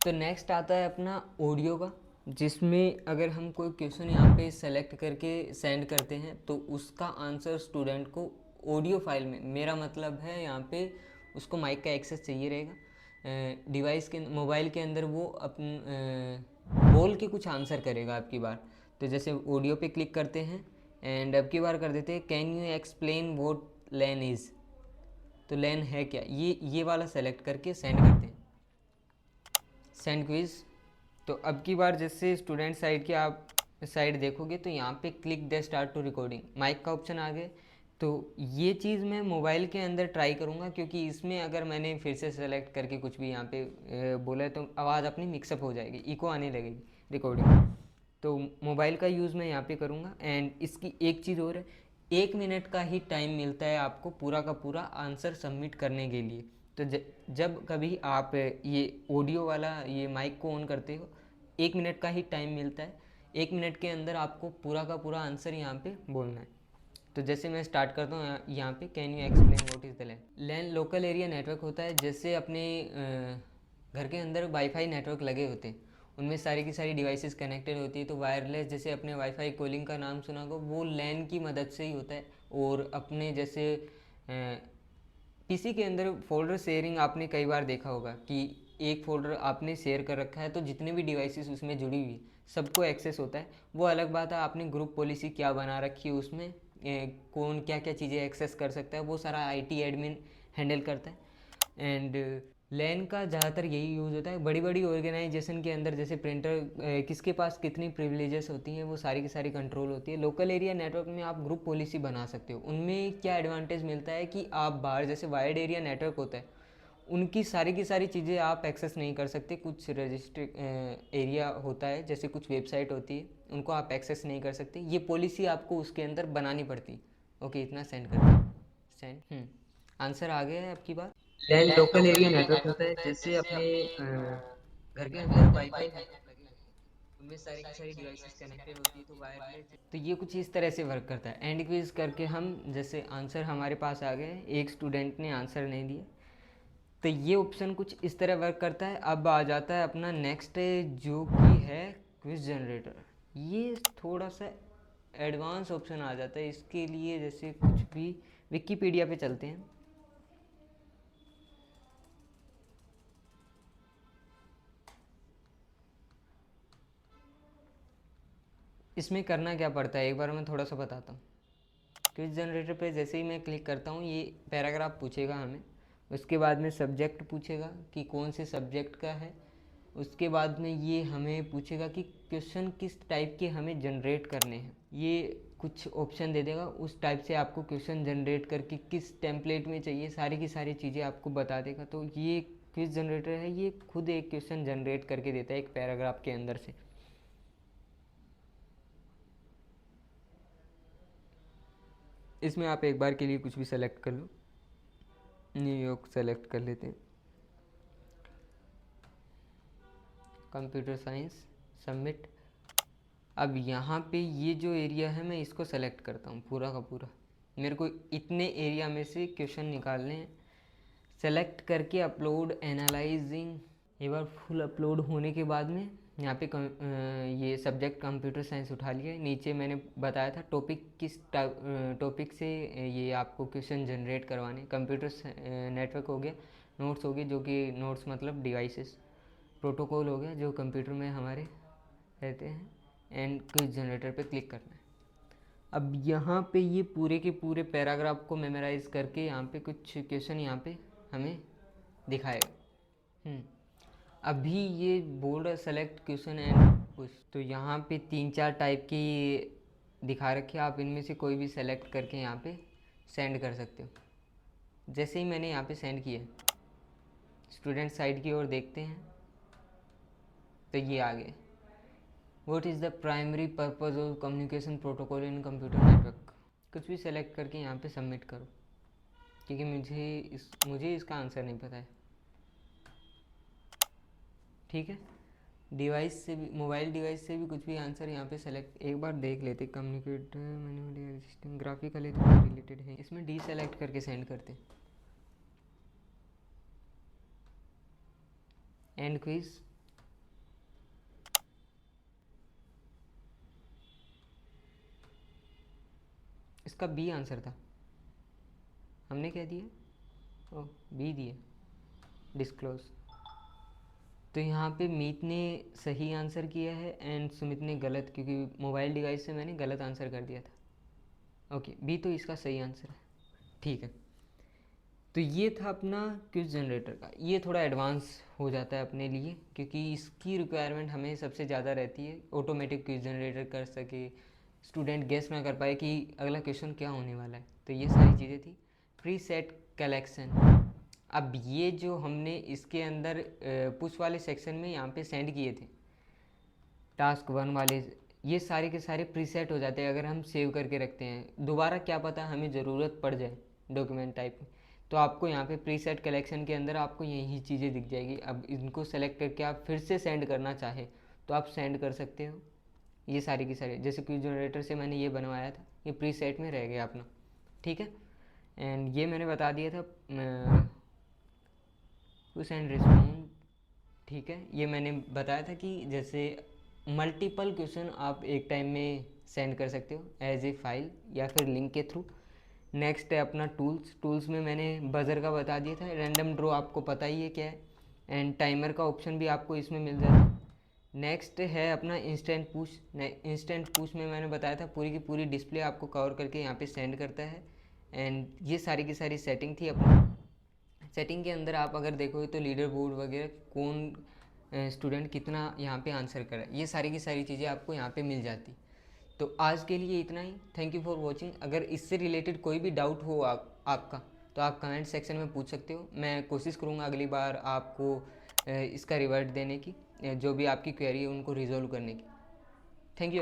तो नेक्स्ट आता है अपना ऑडियो का, जिसमें अगर हम कोई क्वेश्चन यहाँ पे सेलेक्ट करके सेंड करते हैं तो उसका आंसर स्टूडेंट को ऑडियो फाइल में, मेरा मतलब है यहाँ पे उसको माइक का एक्सेस चाहिए रहेगा, डिवाइस के मोबाइल के अंदर वो बोल के कुछ आंसर करेगा आपकी बार। तो जैसे ऑडियो पे क्लिक करते हैं एंड अब की बार कर देते हैं can you explain what LAN is. तो लैन है क्या, ये वाला सेलेक्ट करके सेंड करते हैं, सेंड क्विज। तो अब की बार जैसे स्टूडेंट साइड की आप साइड देखोगे तो यहाँ पे click the start to recording, mic का ऑप्शन आ गया। तो ये चीज़ मैं मोबाइल के अंदर ट्राई करूँगा, क्योंकि इसमें अगर मैंने फिर से सेलेक्ट करके कुछ भी यहाँ पे बोला है तो आवाज़ अपनी मिक्सअप हो जाएगी, इको आने लगेगी रिकॉर्डिंग। तो मोबाइल का यूज़ मैं यहाँ पे करूँगा। एंड इसकी एक चीज़ और है, 1 मिनट का ही टाइम मिलता है आपको पूरा का पूरा आंसर सबमिट करने के लिए। तो जब कभी आप ये ऑडियो वाला ये माइक को ऑन करते हो, 1 मिनट का ही टाइम मिलता है, 1 मिनट के अंदर आपको पूरा का पूरा आंसर यहाँ पे बोलना है। तो जैसे मैं स्टार्ट करता हूँ यहाँ पे, can you explain what is the LAN. LAN local area network होता है, जैसे अपने घर के अंदर वाईफाई नेटवर्क लगे होते हैं, उनमें सारी की सारी डिवाइसेस कनेक्टेड होती है। तो वायरलेस, जैसे अपने वाईफाई कॉलिंग का नाम सुना होगा, वो लैन की मदद से ही होता है। और अपने जैसे पीसी के अंदर फोल्डर शेयरिंग आपने कई बार देखा होगा कि एक फोल्डर आपने शेयर कर रखा है तो जितने भी डिवाइसेस उसमें जुड़ी हुई सबको एक्सेस होता है। वो अलग बात है आपने ग्रुप पॉलिसी क्या बना रखी है उसमें, कौन क्या क्या चीज़ें एक्सेस कर सकता है, वो सारा आईटी एडमिन हैंडल करता है। एंड लैन का ज़्यादातर यही यूज़ होता है बड़ी बड़ी ऑर्गेनाइजेशन के अंदर, जैसे प्रिंटर किसके पास कितनी प्रिविलेजेस होती हैं वो सारी की सारी कंट्रोल होती है। लोकल एरिया नेटवर्क में आप ग्रुप पॉलिसी बना सकते हो, उनमें क्या एडवांटेज मिलता है कि आप बाहर जैसे वाइड एरिया नेटवर्क होता है उनकी सारी की सारी चीज़ें आप एक्सेस नहीं कर सकते। कुछ रजिस्ट्रिक एरिया होता है, जैसे कुछ वेबसाइट होती है उनको आप एक्सेस नहीं कर सकते, ये पॉलिसी आपको उसके अंदर बनानी पड़ती। ओके, इतना सेंड करते हैं, सेंड। आंसर आ गया है आपकी बात। लैन लोकल एरिया नेटवर्क होता है, जैसे अपने घर के अंदर वाईफाई नेटवर्क लगे होते हैं, उनमें सारी की सारी डिवाइसेस कनेक्टेड होती है तो वायरलेस। तो ये कुछ इस तरह से वर्क करता है। एंड क्विज करके हम जैसे आंसर हमारे पास आ गए, एक स्टूडेंट ने आंसर नहीं दिया, तो ये ऑप्शन कुछ इस तरह वर्क करता है। अब आ जाता है अपना नेक्स्ट, जो कि है क्विज जनरेटर। ये थोड़ा सा एडवांस ऑप्शन आ जाता है इसके लिए, जैसे कुछ भी विकिपीडिया पे चलते हैं। इसमें करना क्या पड़ता है एक बार मैं थोड़ा सा बताता हूँ। क्विज जनरेटर पे जैसे ही मैं क्लिक करता हूँ ये पैराग्राफ पूछेगा हमें, उसके बाद में सब्जेक्ट पूछेगा कि कौन से सब्जेक्ट का है, उसके बाद में ये हमें पूछेगा कि क्वेश्चन किस टाइप के हमें जनरेट करने हैं, ये कुछ ऑप्शन दे देगा, उस टाइप से आपको क्वेश्चन जनरेट करके किस टेम्पलेट में चाहिए सारी की सारी चीज़ें आपको बता देगा। तो ये क्विज जनरेटर है, ये खुद एक क्वेश्चन जनरेट करके देता है एक पैराग्राफ के अंदर से। इसमें आप एक बार के लिए कुछ भी सेलेक्ट कर लो, न्यूयॉर्क सेलेक्ट कर लेते हैं, कंप्यूटर साइंस, सबमिट। अब यहाँ पे ये जो एरिया है मैं इसको सेलेक्ट करता हूँ पूरा का पूरा, मेरे को इतने एरिया में से क्वेश्चन निकालने हैं। सेलेक्ट करके अपलोड एनालाइजिंग, एक बार फुल अपलोड होने के बाद में यहाँ पे ये सब्जेक्ट कंप्यूटर साइंस उठा लिया है। नीचे मैंने बताया था टॉपिक किस टॉपिक से ये आपको क्वेश्चन जनरेट करवाने, कंप्यूटर नेटवर्क हो गया, नोट्स हो गए जो कि नोट्स मतलब डिवाइसेस, प्रोटोकॉल हो गया जो कंप्यूटर में हमारे रहते हैं, एंड क्विज जनरेटर पे क्लिक करना है। अब यहाँ पे ये पूरे के पूरे पैराग्राफ को मेमोराइज करके यहाँ पे कुछ क्वेश्चन यहाँ पे हमें दिखाएगा। अभी ये बोल रहा है सेलेक्ट क्वेश्चन एंड कुछ, तो यहाँ पे 3-4 टाइप की दिखा रखे, आप इनमें से कोई भी सेलेक्ट करके यहाँ पे सेंड कर सकते हो। जैसे ही मैंने यहाँ पे सेंड किया, स्टूडेंट साइड की ओर देखते हैं तो ये आ गए, what is the primary purpose of communication protocol in computer network. कुछ भी सेलेक्ट करके यहाँ पे सबमिट करो, क्योंकि मुझे इसका आंसर नहीं पता है। ठीक है, डिवाइस से भी, मोबाइल डिवाइस से भी कुछ भी आंसर यहाँ पे सेलेक्ट एक बार देख लेते। कम्युनिकेट मैनुअली सिस्टम ग्राफिकली तो रिलेटेड है, इसमें डी सेलेक्ट करके सेंड करते। एंड क्विज, इसका बी आंसर था। हमने क्या दिया? ओ बी दिया, डिस्क्लोज। तो यहाँ पे मीत ने सही आंसर किया है एंड सुमित ने गलत, क्योंकि मोबाइल डिवाइस से मैंने गलत आंसर कर दिया था। ओके, बी तो इसका सही आंसर है। ठीक है, तो ये था अपना क्विज जनरेटर का। ये थोड़ा एडवांस हो जाता है अपने लिए, क्योंकि इसकी रिक्वायरमेंट हमें सबसे ज़्यादा रहती है। ऑटोमेटिक क्विज जनरेटर कर सके, स्टूडेंट गेस ना कर पाए कि अगला क्वेश्चन क्या होने वाला है। तो ये सारी चीज़ें थी। प्री सेट कलेक्शन, अब ये जो हमने इसके अंदर पुश वाले सेक्शन में यहाँ पे सेंड किए थे टास्क 1 वाले, ये सारे के सारे प्रीसेट हो जाते हैं अगर हम सेव करके रखते हैं। दोबारा क्या पता हमें ज़रूरत पड़ जाए डॉक्यूमेंट टाइप में, तो आपको यहाँ पे प्रीसेट कलेक्शन के अंदर आपको यही चीज़ें दिख जाएगी। अब इनको सेलेक्ट करके आप फिर से सेंड करना चाहे तो आप सेंड कर सकते हो। ये सारी की सारी, जैसे क्विज जनरेटर से मैंने ये बनवाया था, ये प्रीसेट में रह गया अपना। ठीक है, एंड ये मैंने बता दिया था पुश एंड रिस्पॉन्ड। ठीक है, ये मैंने बताया था कि जैसे मल्टीपल क्वेश्चन आप एक टाइम में सेंड कर सकते हो एज ए फाइल या फिर लिंक के थ्रू। नेक्स्ट है अपना टूल्स। टूल्स में मैंने बजर का बता दिया था, रैंडम ड्रॉ आपको पता ही है क्या है, एंड टाइमर का ऑप्शन भी आपको इसमें मिल जाता है। नेक्स्ट है अपना इंस्टेंट पुश। इंस्टेंट पुश में मैंने बताया था पूरी की पूरी डिस्प्ले आपको कवर करके यहाँ पे सेंड करता है। एंड ये सारी की सारी सेटिंग थी अपनी। सेटिंग के अंदर आप अगर देखोगे तो लीडर बोर्ड वगैरह, कौन स्टूडेंट कितना यहाँ पे आंसर करा, ये सारी की सारी चीज़ें आपको यहाँ पे मिल जाती। तो आज के लिए इतना ही। Thank you for watching. अगर इससे रिलेटेड कोई भी डाउट हो आपका, तो आप कमेंट सेक्शन में पूछ सकते हो। मैं कोशिश करूँगा अगली बार आपको इसका रिवर्ट देने की, जो भी आपकी क्वेरी है उनको रिजॉल्व करने की। Thank you.